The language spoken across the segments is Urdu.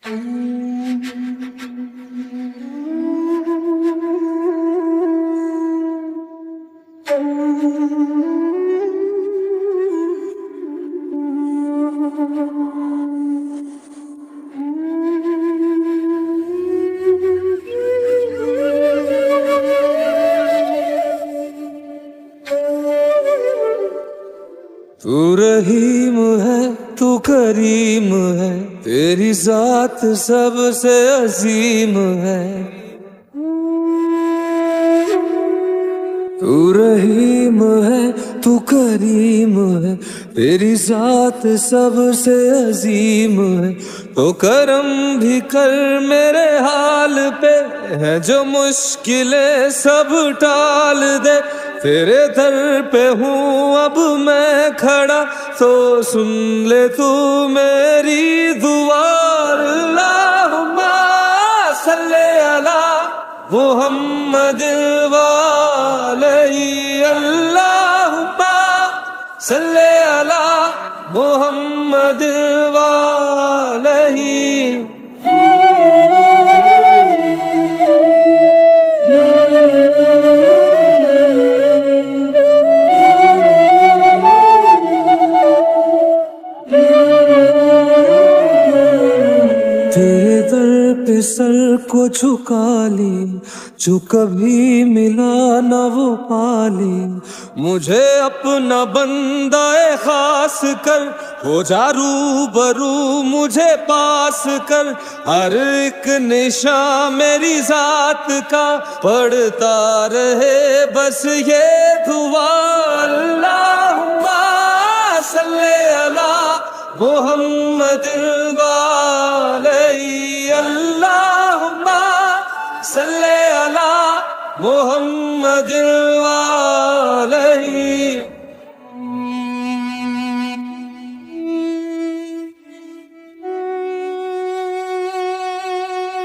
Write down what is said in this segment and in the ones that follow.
تو رحیم ہے تو کریم ہے، تیری ذات سب سے عظیم ہے۔ تو رحیم ہے تو کریم ہے، تیری ذات سب سے عظیم ہے۔ تو کرم بھی کر میرے حال پہ، ہے جو مشکلیں سب ٹال دے۔ تیرے در پہ ہوں اب میں کھڑا، تو سن لے تو میری دعا۔ اللہم صلی علی محمد وعلیہ، اللہم صلی علی محمد وعلیہ۔ تیرے در پہ سر کو جھکا لی، جو کبھی ملا نہ وہ پالی۔ مجھے اپنا بندہ خاص کر، ہو جا روبرو مجھے پاس کر۔ ہر ایک نشان میری ذات کا پڑھتا رہے بس یہ دعا۔ اللہم صلی علی محمد وعلیہ، اللہم صلی علی محمد وعلیہ۔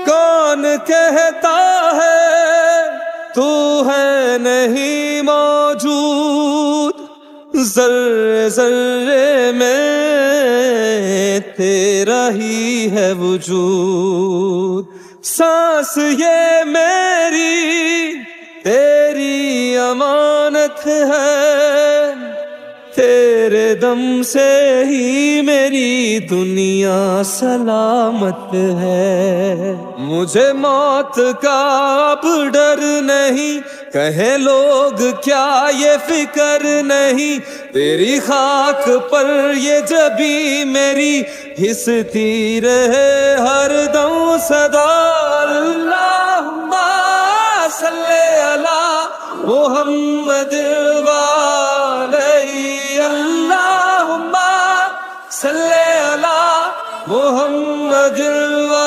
کون کہتا ہے تو ہے نہیں موجود، ذرے ذرے میں تیرا ہی ہے وجود۔ سانس یہ میری تیری امانت ہے، تیرے دم سے ہی میری دنیا سلامت ہے۔ مجھے موت کا اب ڈر نہیں، کہیں لوگ کیا یہ فکر نہیں۔ تیری خاک پر یہ جبیں میری ہستی رہے ہر دم صدا۔ اللہم صلی علی محمد وعلیہ، اللہم صلی علی محمد وعلیہ۔